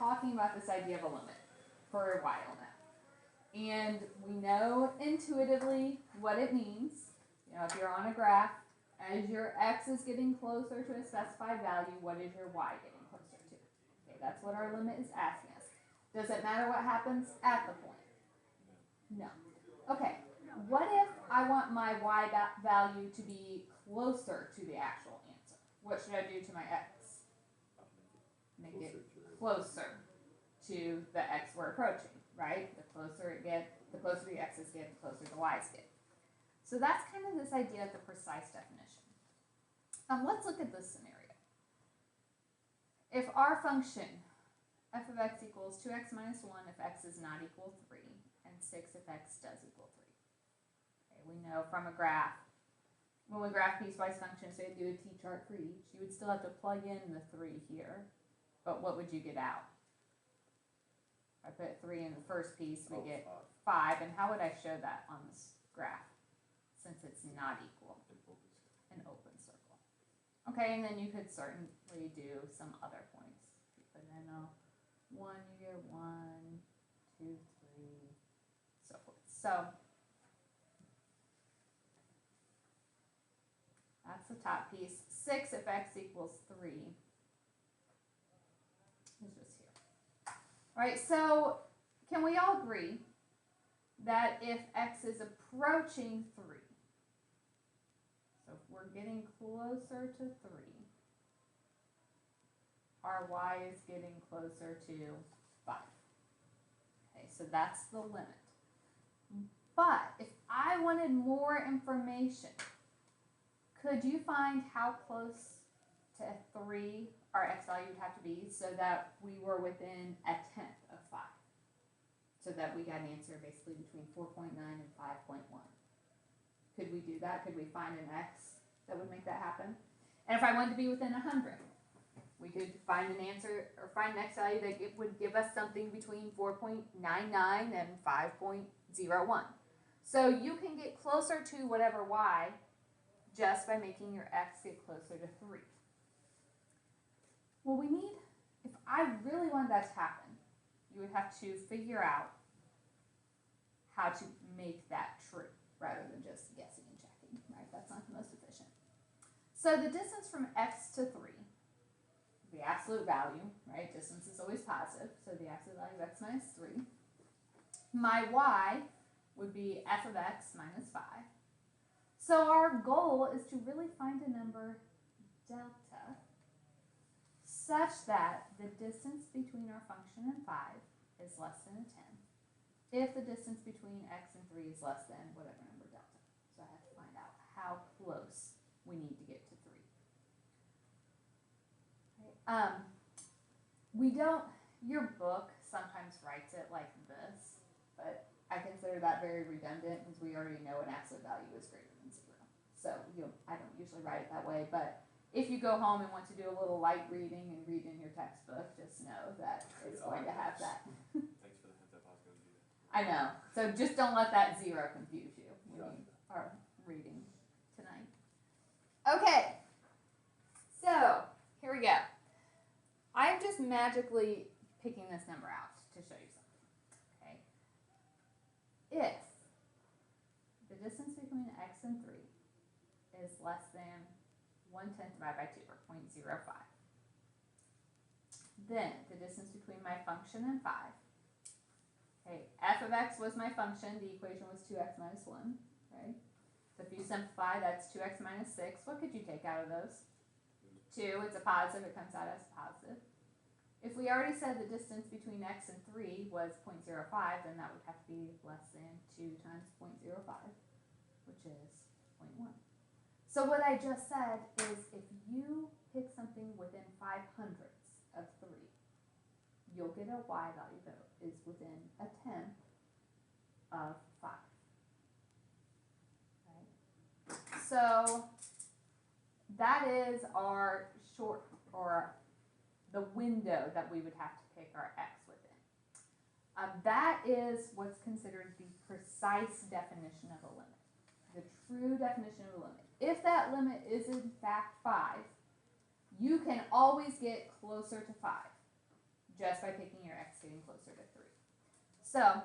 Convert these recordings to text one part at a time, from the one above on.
talking about this idea of a limit for a while now. And we know intuitively what it means. You know, if you're on a graph, as your x is getting closer to a specified value, what is your y getting closer to? Okay, that's what our limit is asking us. Does it matter what happens at the point? No. Okay, what if I want my y value to be closer to the actual answer? What should I do to my x? Make it closer to the x we're approaching, right? The closer it gets, the closer the x's get, the closer the y's get. So that's kind of this idea of the precise definition. Let's look at this scenario. If our function f of x equals 2x minus 1 if x is not equal 3, and 6 if x does equal 3. Okay, we know from a graph, when we graph piecewise functions, say do a t-chart for each, you would still have to plug in the 3 here, but what would you get out? If I put 3 in the first piece, we get 5, and how would I show that on this graph? Since it's not equal, an open circle. Okay, and then you could certainly do some other points. If you put in a 1, you get 1, 2, 3, so forth. So that's the top piece. 6 if x equals 3 is just here. All right, so can we all agree that if x is approaching 3, so if we're getting closer to 3, our y is getting closer to 5. Okay, so that's the limit. But if I wanted more information, could you find how close to 3 our x value would have to be so that we were within a tenth of 5? So that we got an answer basically between 4.9 and 5.1. Could we do that? Could we find an x that would make that happen? And if I wanted to be within 100, we could find an answer or find an x value that it would give us something between 4.99 and 5.01. So you can get closer to whatever y just by making your x get closer to 3. Well, we need, if I really wanted that to happen, you would have to figure out how to make that true rather than just guessing and checking, right? That's not the most efficient. So the distance from x to 3, the absolute value, right? Distance is always positive, so the absolute value of x minus 3. My y would be f of x minus 5. So our goal is to really find a number delta such that the distance between our function and 5 is less than a 10 if the distance between x and 3 is less than whatever number delta. So I have to find out how close we need to get to 3. Okay. We don't, your book sometimes writes it like this, but I consider that very redundant because we already know an absolute value is greater than 0. So I don't usually write it that way, but if you go home and want to do a little light reading and read in your textbook, just know that it's going to have that. Thanks for the heads up, I was going to do that. I know. So just don't let that 0 confuse you when you are reading tonight. Okay. So here we go. I'm just magically picking this number out to show you something. Okay. If the distance between x and 3 is less than 1/10 divided by 2, or 0.05. Then the distance between my function and 5. Okay, f of x was my function. The equation was 2x minus 1. Okay, so if you simplify, that's 2x minus 6. What could you take out of those? 2. It's a positive. It comes out as positive. If we already said the distance between x and 3 was 0.05, then that would have to be less than 2 times 0.05, which is 0.1. So what I just said is if you pick something within 500ths of 3, you'll get a y value that is within a tenth of 5. Right? So that is our short, or the window that we would have to pick our x within. That is what's considered the precise definition of a limit, the true definition of a limit. If that limit is in fact 5, you can always get closer to 5 just by picking your x getting closer to 3. So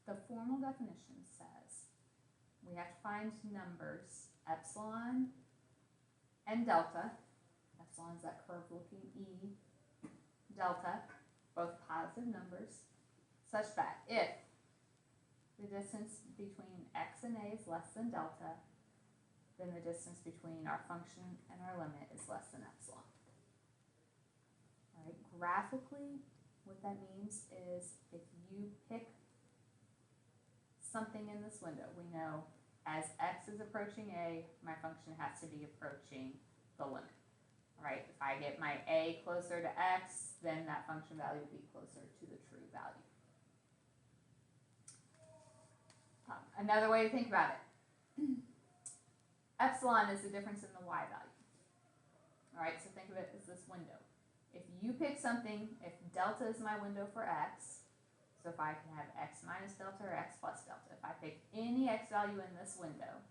the formal definition says we have to find numbers epsilon and delta. Epsilon is that curved looking E, delta, both positive numbers, such that if the distance between x and a is less than delta, then the distance between our function and our limit is less than epsilon. All right, graphically, what that means is if you pick something in this window, we know as x is approaching a, my function has to be approaching the limit. All right, if I get my a closer to x, then that function value will be closer to the true value. Another way to think about it, epsilon is the difference in the y value. All right, so think of it as this window. If you pick something, if delta is my window for x, so if I can have x minus delta or x plus delta, if I pick any x value in this window,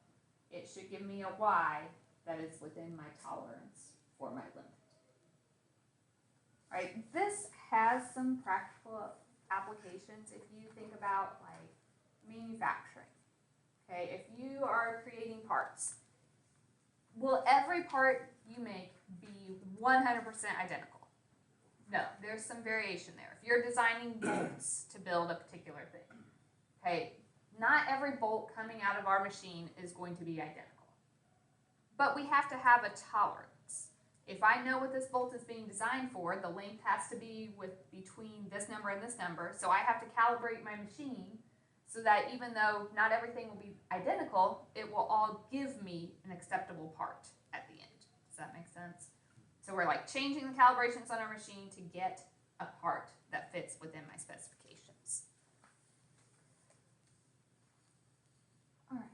it should give me a y that is within my tolerance for my limit. All right, this has some practical applications if you think about like manufacturing. Okay, if you are creating parts, will every part you make be 100% identical? No, there's some variation there. If you're designing bolts to build a particular thing, okay, not every bolt coming out of our machine is going to be identical. But we have to have a tolerance. If I know what this bolt is being designed for, the length has to be between this number and this number, so I have to calibrate my machine so that even though not everything will be identical, it will all give me an acceptable part at the end. Does that make sense? So we're like changing the calibrations on our machine to get a part that fits within my specifications. All right.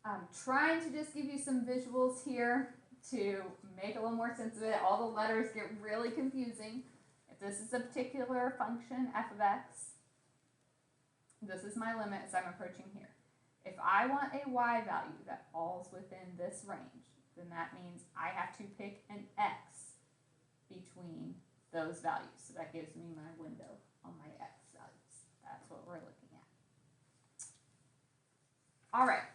I'm trying to just give you some visuals here to make a little more sense of it. All the letters get really confusing. If this is a particular function, f of x, this is my limit as I'm approaching here. If I want a y value that falls within this range, then that means I have to pick an x between those values. So that gives me my window on my x values. That's what we're looking at. All right.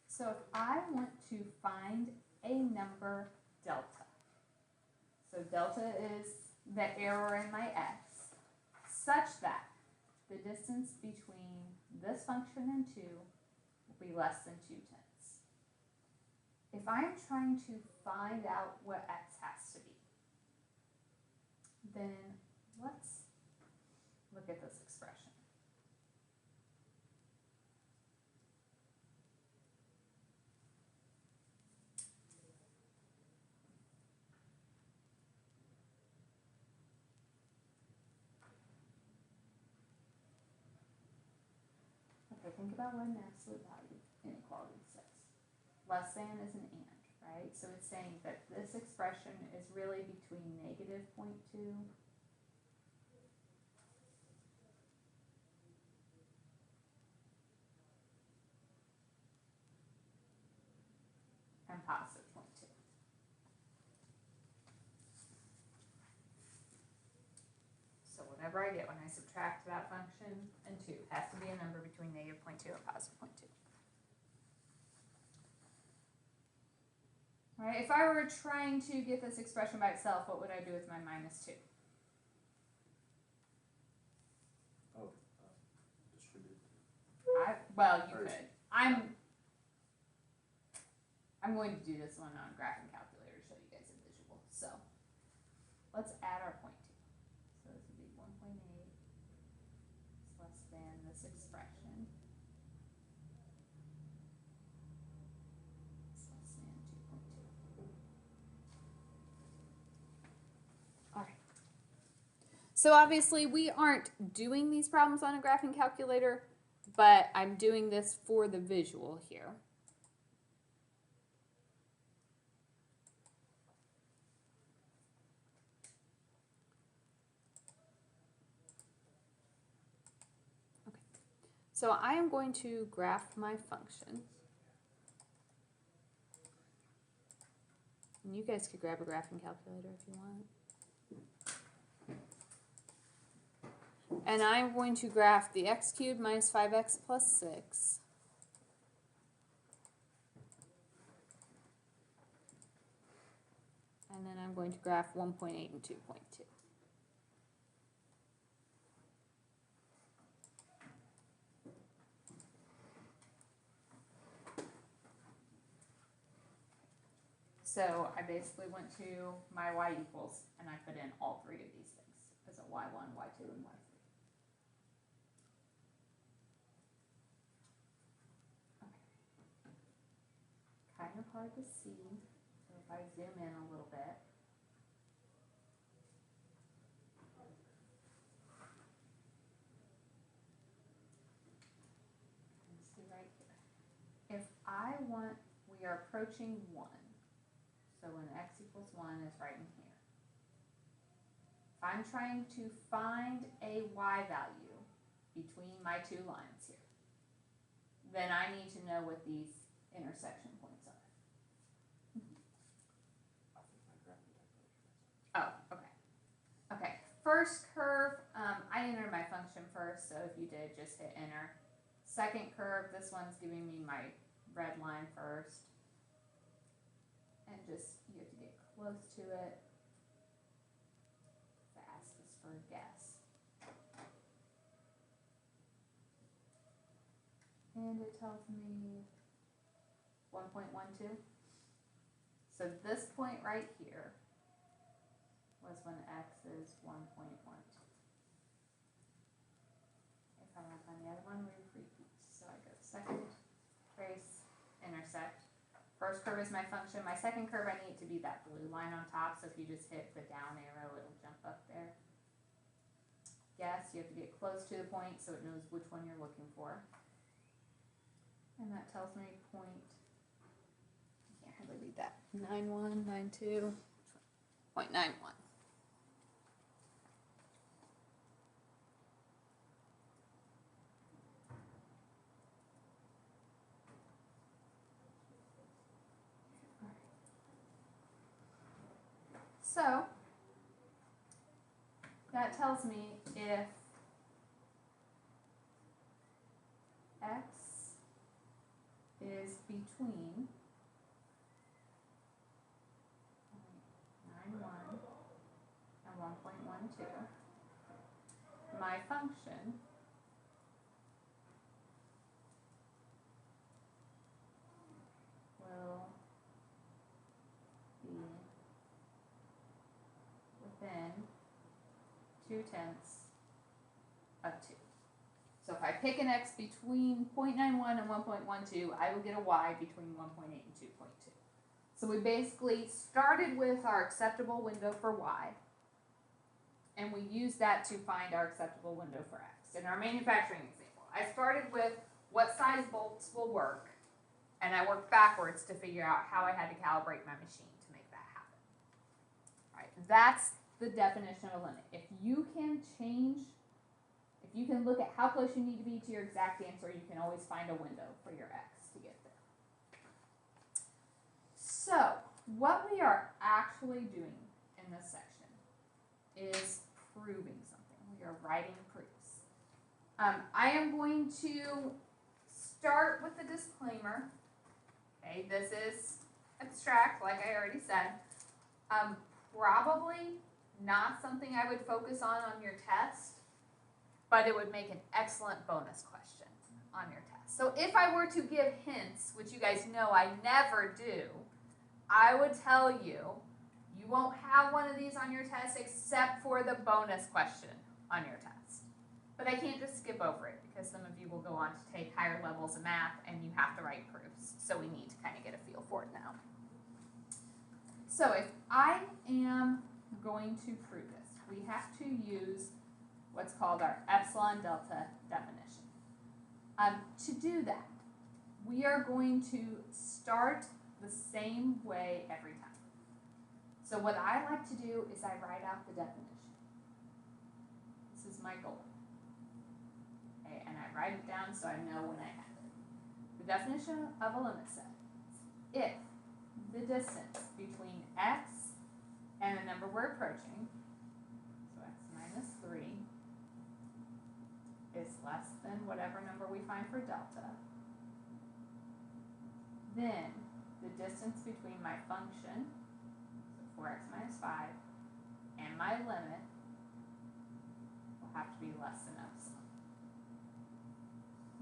So if I want to find a number delta, so delta is the error in my x, such that the distance between this function and 2 will be less than 2/10. If I'm trying to find out what x has to be, then let's look at this expression. Okay, think about what an absolute value inequality says. Less than is an and, right? So it's saying that this expression is really between negative 0.2 and positive 0.2. So whatever I get when I subtract that function and 2 has to be a number between negative 0.2 and positive 0.2. All right, if I were trying to get this expression by itself, what would I do with my minus 2? Oh, distribute. Well, you could. I'm going to do this one on graphing calculator to show you guys a visual. So let's add our 0.2. So this would be 1.8 is less than this expression. It's less than 2.2. All right. So obviously we aren't doing these problems on a graphing calculator, but I'm doing this for the visual here. So I am going to graph my function. And you guys could grab a graphing calculator if you want. And I'm going to graph the x cubed minus 5x plus 6. And then I'm going to graph 1.8 and 2.2. So I basically went to my y equals and I put in all three of these things as a y1, y2, and y3. Kind of hard to see, so if I zoom in a little bit. Let's see right here. If I want, we are approaching 1. So when x equals 1 is right in here. If I'm trying to find a y value between my two lines here, then I need to know what these intersection points are. I think my graphing calculator. Oh, okay. Okay, first curve, I entered my function first, so if you did, just hit enter. Second curve, this one's giving me my red line first. And just, you have to get close to it. Fast is for a guess. And it tells me 1.12. So this point right here was when x is 1.12. If I want to find the other one, we repeat. So I go second, trace, intersect. First curve is my function. My second curve, I need it to be that blue line on top. So if you just hit the down arrow, it'll jump up there. Guess, you have to get close to the point so it knows which one you're looking for. And that tells me point, I can't hardly read that, 9192.91. So that tells me if x is between 0.91 and 1.12, my function will be within 0.2 of 2. So if I pick an x between 0.91 and 1.12, I will get a y between 1.8 and 2.2. So we basically started with our acceptable window for y, and we used that to find our acceptable window for x. In our manufacturing example, I started with what size bolts will work, and I worked backwards to figure out how I had to calibrate my machine to make that happen. All right, that's the definition of a limit. If you can change, if you can look at how close you need to be to your exact answer, you can always find a window for your x to get there. So, what we are actually doing in this section is proving something. We are writing proofs. I am going to start with the disclaimer. Okay, this is abstract, like I already said. Probably not something I would focus on your test, but it would make an excellent bonus question on your test. So if I were to give hints, which you guys know I never do, I would tell you, you won't have one of these on your test except for the bonus question on your test. But I can't just skip over it because some of you will go on to take higher levels of math and you have to write proofs. So we need to kind of get a feel for it now. So if I am going to prove this, we have to use what's called our epsilon delta definition. To do that, we are going to start the same way every time. So what I like to do is I write out the definition. This is my goal. Okay, and I write it down so I know when I have it. The definition of a limit set is if the distance between x and the number we're approaching, so x minus 3, is less than whatever number we find for delta, then the distance between my function, so 4x minus 5, and my limit will have to be less than epsilon.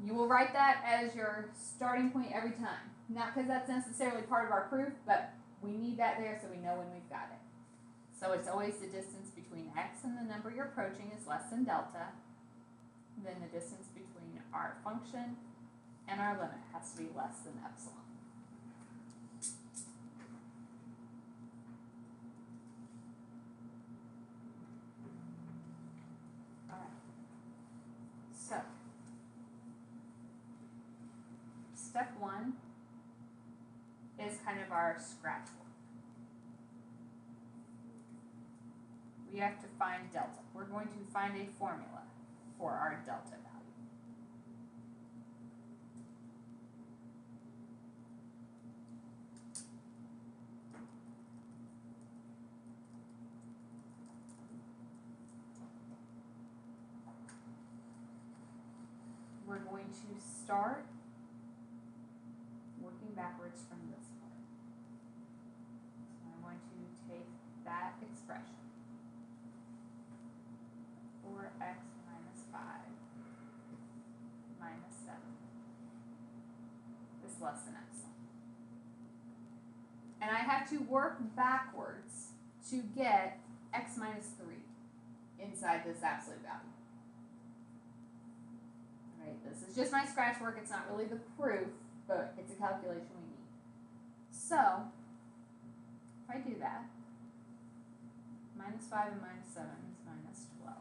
You will write that as your starting point every time. Not because that's necessarily part of our proof, but we need that there so we know when we've got it. So it's always the distance between x and the number you're approaching is less than delta. Then the distance between our function and our limit has to be less than epsilon. Alright. So, step 1 is kind of our scratch work. We have to find delta. We're going to find a formula for our delta value. We're going to start working backwards from this part. So I'm going to take that expression, 4x minus 5 minus 7 is less than epsilon. And I have to work backwards to get x minus 3 inside this absolute value. Alright, this is just my scratch work, it's not really the proof, but it's a calculation we need. So, if I do that, minus 5 and minus 7 is minus 12.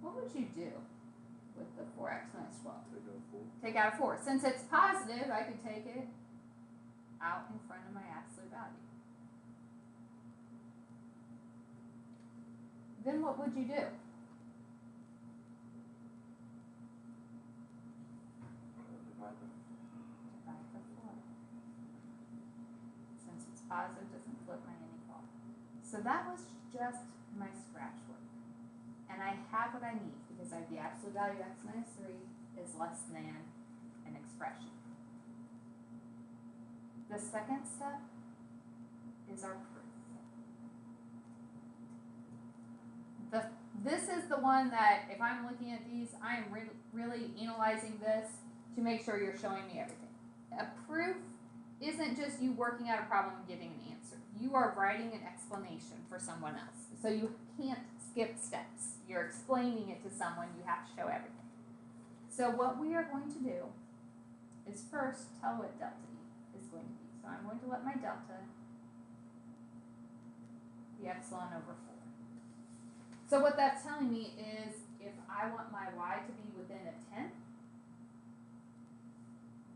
What would you do with the 4x minus 12? Take out a 4. Since it's positive, I could take it out in front of my absolute value. Then what would you do? Divide the 4. Since it's positive, doesn't flip my inequality. So that was just my scratch work. And I have what I need because I have the absolute value x minus 3 is less than an expression. The second step is our proof. This is the one that, if I'm looking at these, I am really analyzing this to make sure you're showing me everything. A proof isn't just you working out a problem and getting an answer. You are writing an explanation for someone else. So you can't skip steps. You're explaining it to someone, you have to show everything. So what we are going to do is first tell what delta E is going to be. So I'm going to let my delta be epsilon over 4. So what that's telling me is if I want my y to be within a tenth,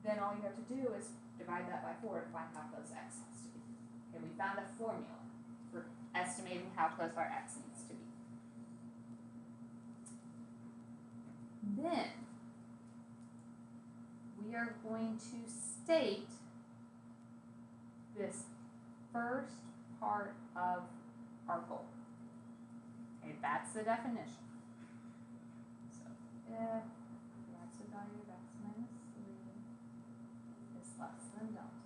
then all you have to do is divide that by 4 to find how close x has to be. Okay, we found a formula for estimating how close our x needs to be. Then we are going to state this first part of our goal. Okay, that's the definition. So if the absolute value of x minus 3 is less than delta,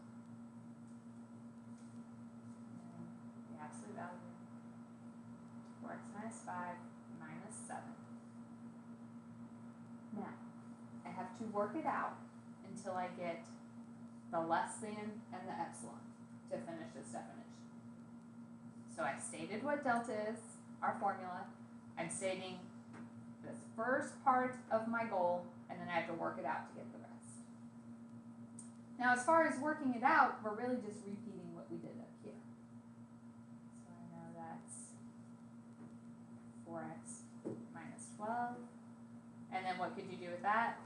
and the absolute value of 4x minus 5 minus 7. Now, I have to work it out until I get the less than and the epsilon to finish this definition. So I stated what delta is, our formula. I'm stating this first part of my goal, and then I have to work it out to get the rest. Now, as far as working it out, we're really just repeating what we did up here. So I know that's 4x minus 12. And then what could you do with that?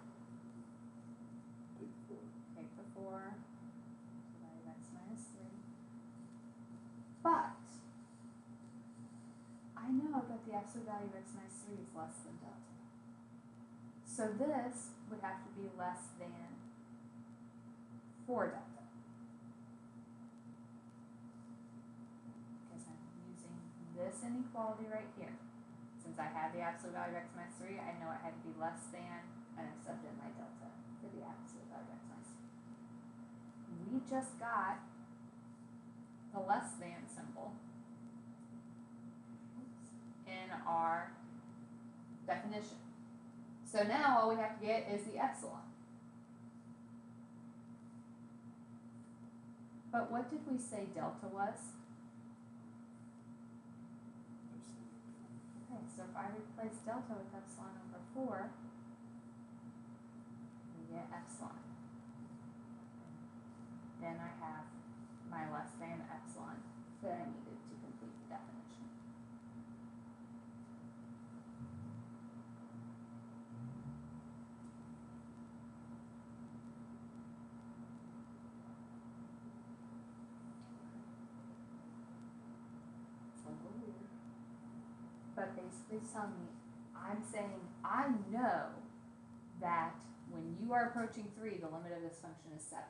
Take the 4, divide x minus 3. But I know that the absolute value of x minus 3 is less than delta. So this would have to be less than 4 delta. Because I'm using this inequality right here. Since I have the absolute value of x minus 3, I know it had to be less than, and I subbed in my delta for the absolute value of x minus 3. We just got the less than symbol in our definition. So now all we have to get is the epsilon. But what did we say delta was? Okay, so if I replace delta with epsilon over 4, we get epsilon. Then I have my less than epsilon that I needed to complete the definition. It's a little weird. But basically it's telling me, I'm saying I know that when you are approaching 3, the limit of this function is 7.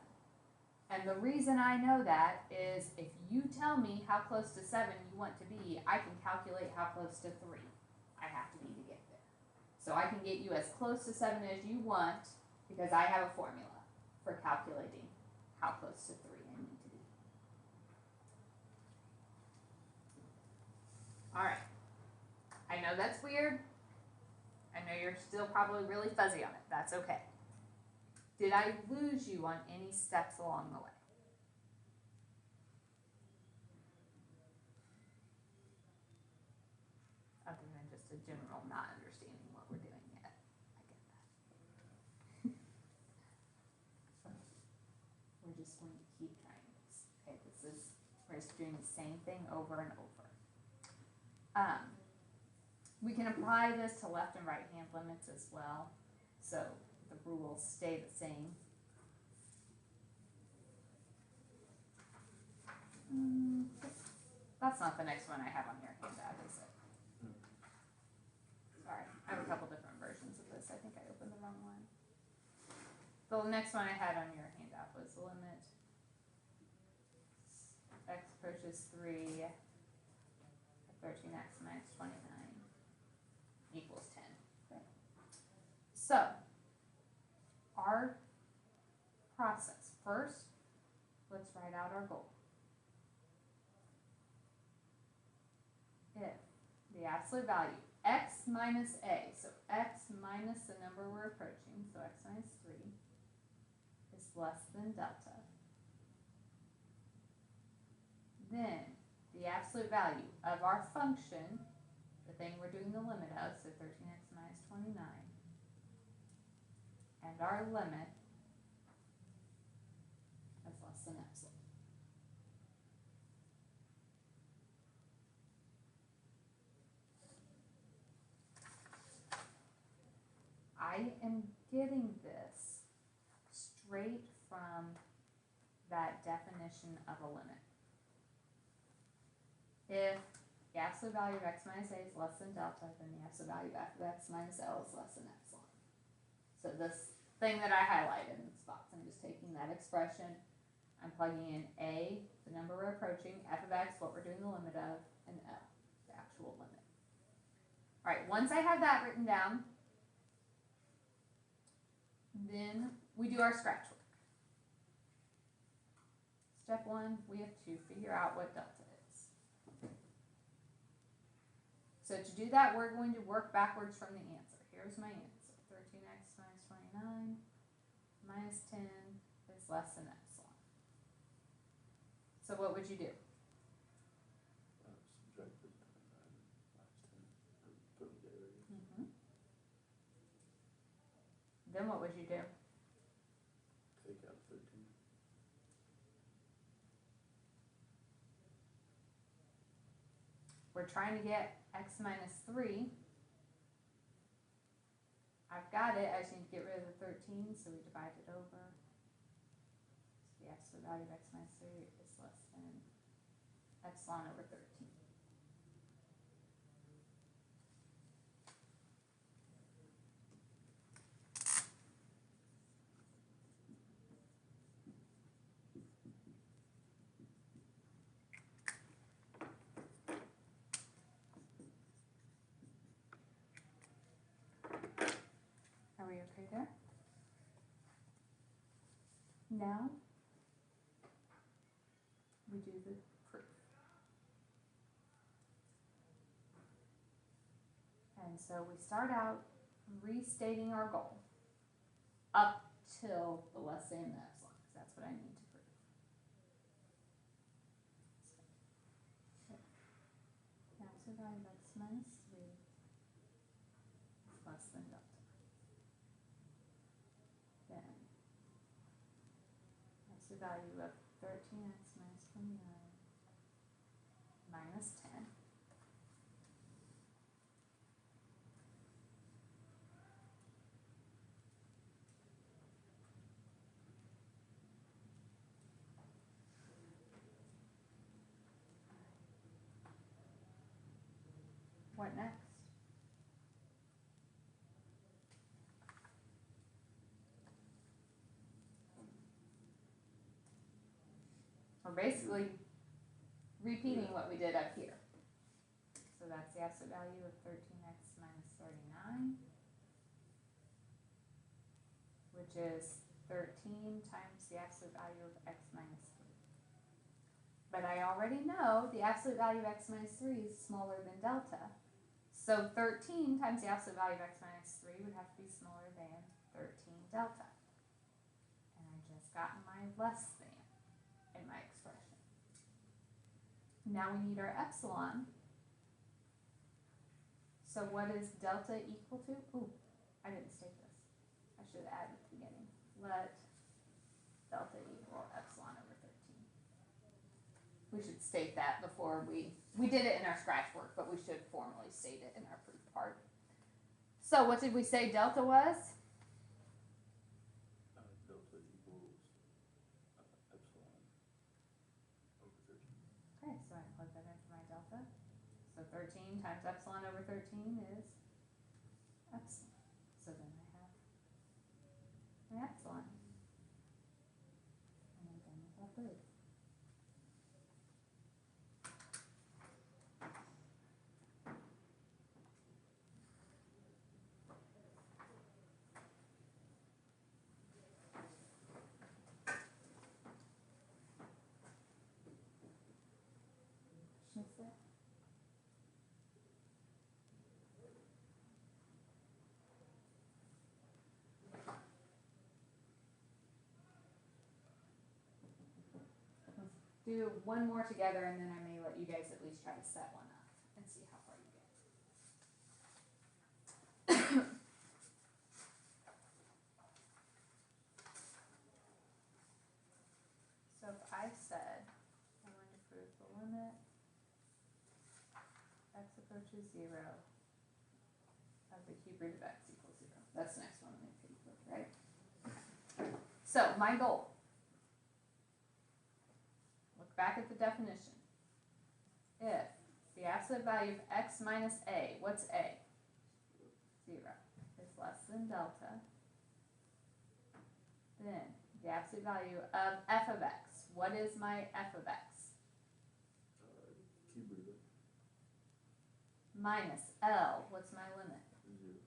And the reason I know that is if you tell me how close to 7 you want to be, I can calculate how close to 3 I have to be to get there. So I can get you as close to 7 as you want because I have a formula for calculating how close to 3 I need to be. Alright. I know that's weird. I know you're still probably really fuzzy on it. That's okay. Did I lose you on any steps along the way? Other than just a general not understanding what we're doing yet. I get that. We're just going to keep trying this. Okay, we're just doing the same thing over and over. We can apply this to left and right hand limits as well. So the rules stay the same. That's not the next one I have on your handout, is it? Sorry, I have a couple different versions of this. I think I opened the wrong one. The next one I had on your handout was limit x approaches 3 at 13x minus 29 equals 10. Okay. So, our process. First, let's write out our goal. If the absolute value, x minus a, so x minus the number we're approaching, so x minus 3, is less than delta, then the absolute value of our function, the thing we're doing the limit of, so 13x minus 29, and our limit is less than epsilon. I am getting this straight from that definition of a limit. If the absolute value of x minus a is less than delta, then the absolute value of f of x minus L is less than epsilon. So this thing that I highlighted in this box, I'm just taking that expression, I'm plugging in a, the number we're approaching, f of x, what we're doing the limit of, and L, the actual limit. Alright, once I have that written down, then we do our scratch work. Step 1, we have to figure out what delta is. So to do that, we're going to work backwards from the answer. Here's my answer. 13x minus 29 minus 10 is less than epsilon. So what would you do? Subtract 39 minus 10. Put them together again. Then what would you do? Take out 13. We're trying to get x minus 3. I've got it. I just need to get rid of the 13, so we divide it over. So the absolute value of x minus 3 is less than epsilon over 13. Now we do the proof. And so we start out restating our goal up till the less than the epsilon, because that's what I need to prove. The absolute value of x minus 3 is less than delta. Then absolute value of 13x minus 29 minus 10 . What next? We're basically repeating what we did up here. So that's the absolute value of 13x minus 39, which is 13 times the absolute value of x minus 3. But I already know the absolute value of x minus 3 is smaller than delta. So 13 times the absolute value of x minus 3 would have to be smaller than 13 delta. And I just got my less than in my expression. Now we need our epsilon. So what is delta equal to? Ooh, I didn't state this. I should have added at the beginning. Let delta equal epsilon over 13. We should state that before we did it in our scratch work, but we should formally state it in our proof part. So what did we say delta was? Delta equals epsilon over 13. Okay, so I plug that in for my delta. So 13 times epsilon over 13 is epsilon. So then I have my epsilon. And I'm done with that proof. Questions there? Do one more together, and then I may let you guys at least try to set one up and see how far you get. So if I said I wanted to prove the limit x approaches 0 of the cube root of x equals 0. That's the next one on the page, right? Okay. So my goal. Look back at the definition. If the absolute value of x minus a, what's a? 0, is less than delta, then the absolute value of f of x, what is my f of x? Cube root of Minus L, what's my limit? 0.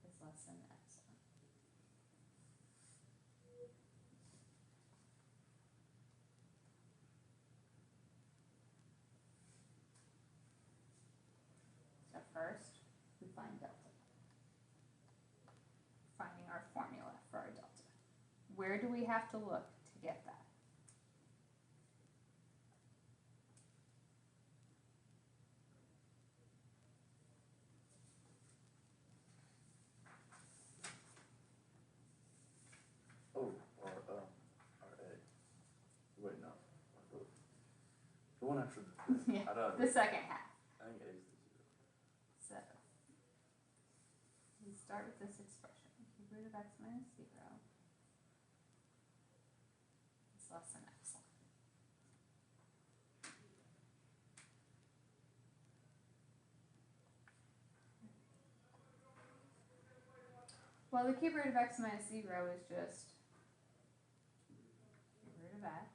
Is less than epsilon. So first, we find delta. Finding our formula for our delta. Where do we have to look to get that? Oh, or A. Wait, no. The one after the. Yeah, I don't. the second half. I think A is the 0. So we start with this expression. Cube root of x minus 0 is less than epsilon. Well, the cube root of x minus 0 is just cube root of x.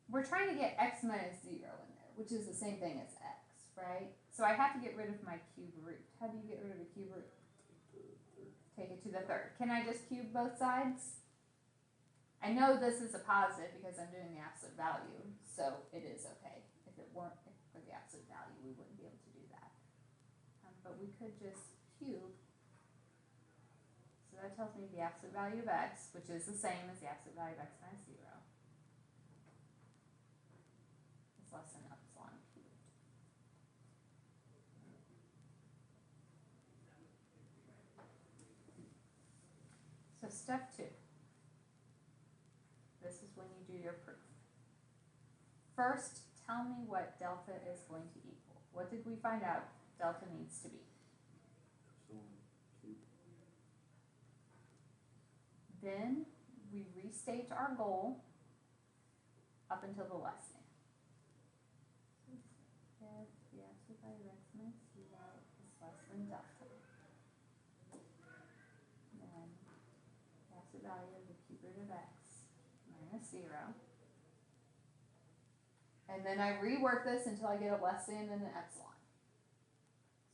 We're trying to get x minus 0 in there, which is the same thing as x, right? So I have to get rid of my cube root. How do you get rid of a cube root? take it to the third. Can I just cube both sides? I know this is a positive because I'm doing the absolute value, so it is okay. If it weren't for the absolute value, we wouldn't be able to do that. But we could just cube. So that tells me the absolute value of x, which is the same as the absolute value of x minus 0, is less than epsilon cubed. So step 2. This is when you do your proof. First, tell me what delta is going to equal. What did we find out delta needs to be? Epsilon cubed. Then we restate our goal up until the less than. If the absolute value of x minus 0 is less than delta, then the absolute value of the cube root of x minus 0. And then I rework this until I get a less than and an epsilon.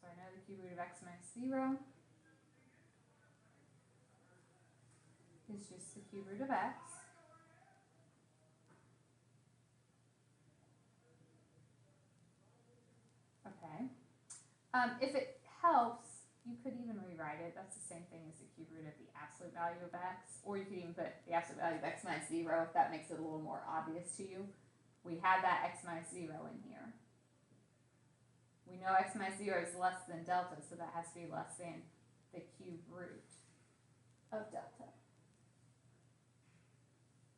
So I know the cube root of x minus 0 is just the cube root of x. Okay. If it helps, you could even rewrite it. That's the same thing as the cube root of the absolute value of x. Or you could even put the absolute value of x minus 0 if that makes it a little more obvious to you. We have that x minus 0 in here. We know x minus 0 is less than delta, so that has to be less than the cube root of delta.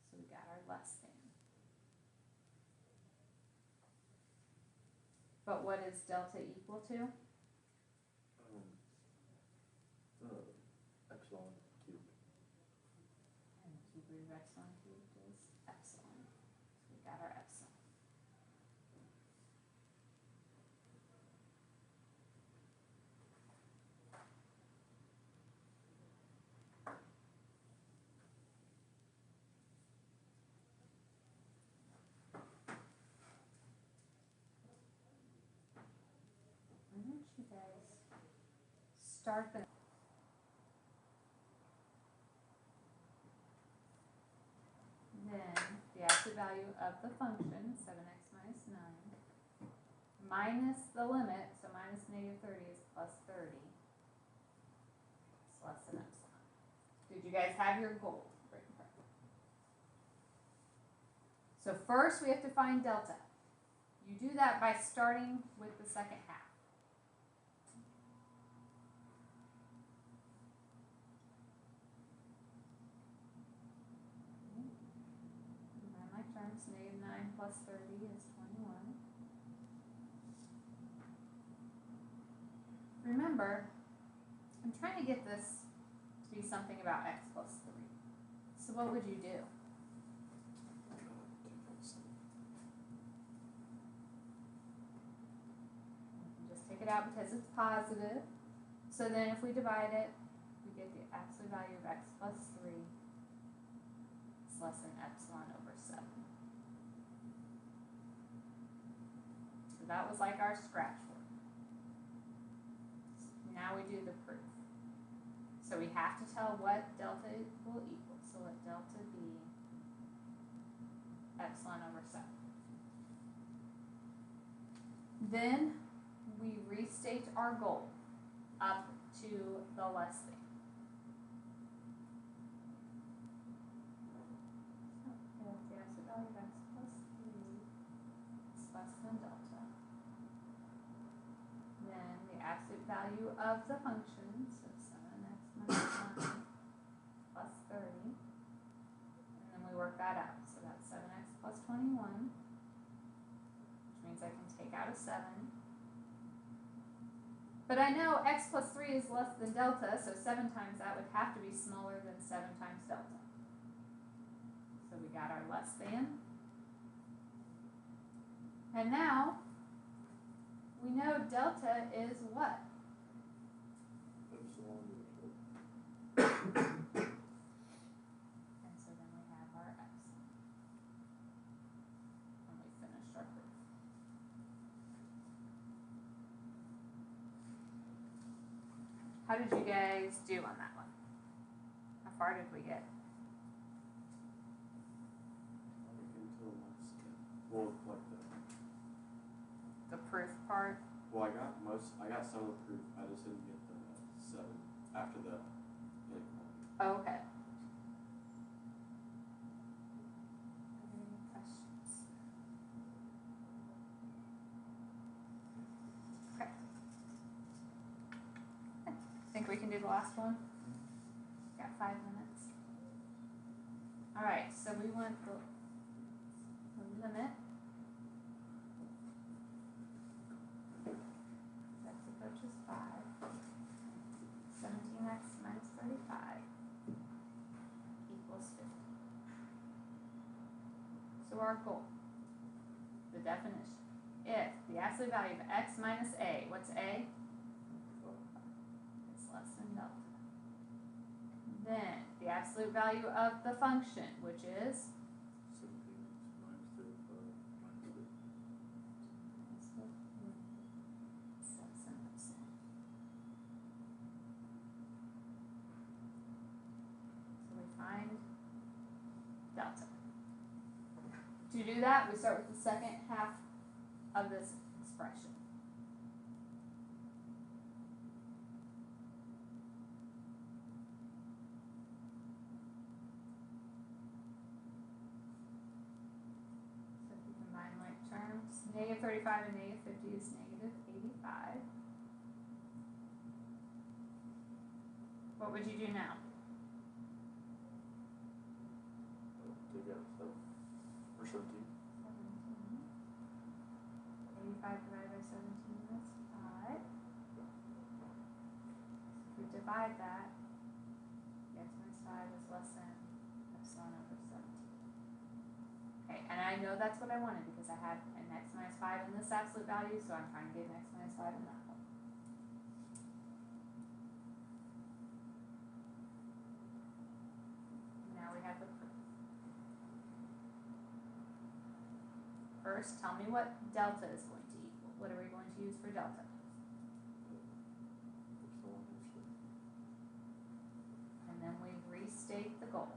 So we got our less than. But what is delta equal to? Epsilon cubed. And the cube root of epsilon cubed is epsilon. So we got our epsilon. Why don't you guys start the then the absolute value of the function, 7x minus 9, minus the limit, so minus negative 30 is plus 30. It's less than epsilon. Did you guys have your goal written correctly? So first we have to find delta. You do that by starting with the second half. Combine my terms, negative 9 plus 30 is 21. Remember, I'm trying to get this to be something about x plus 3. So what would you do? Just take it out because it's positive. So then if we divide it, we get the absolute value of x plus 3 is less than epsilon over 7. So that was like our scratch work. Now we do the proof. So we have to tell what delta will equal. So let delta be epsilon over 7. Then we restate our goal up to the less than. So if the absolute value of x plus 3 is less than delta, then the absolute value of the function, so 7x minus 9 plus 30, and then we work that out. So that's 7x plus 21, which means I can take out a 7. But I know x plus 3 is less than delta, so 7 times that would have to be smaller than 7 times delta. So we got our less than. And now, we know delta is what? Epsilon over 4. And so then we have our epsilon. And we finished our proof. How did you guys do on that one? far did we get? Like until last step. Well, like The proof part? I got some of the proof, I just didn't get the 7 after the inequality. Oh, okay. Any questions? Okay. Think we can do the last one? Got 5 minutes. Alright, so we want the limit. X approaches 5. 17x minus 35 equals 50. So our goal, the definition, if the absolute value of x minus a, what's a? It's less than delta. Then the absolute value of the function, which is 17x minus 35 minus 50. So we find delta. To do that, we start with the second half of this expression. So if we combine like terms, negative 35 and negative 50 is negative 85. What would you do now? Take out 7 or 17. 17. 85 divided by 17 is 5. If we divide that, x minus 5 is less than epsilon over 17. Okay, and I know that's what I wanted because I had an x minus 5 in this absolute value, so I'm trying to get an x minus 5 in that one. Now we have the proof. First, tell me what delta is going to equal. What are we going to use for delta? Epsilon is 50. And then we restate the goal.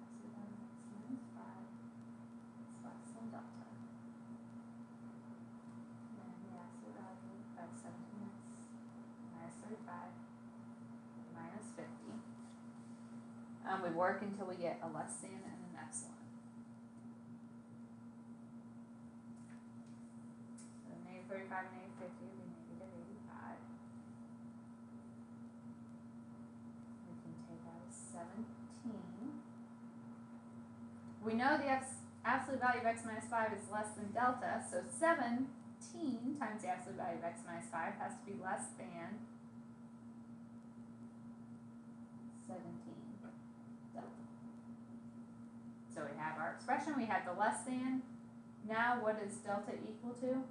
Absolute value of x minus 5 is less than delta. Then the absolute value of 17x minus 35 minus 50. We work until we get a less than and an epsilon. So negative 35 and negative 50 will be negative 85. We can take out 17. We know the absolute value of x minus 5 is less than delta, so 17 times the absolute value of x minus 5 has to be less than 17 delta. So we have our expression, we have the less than. Now what is delta equal to?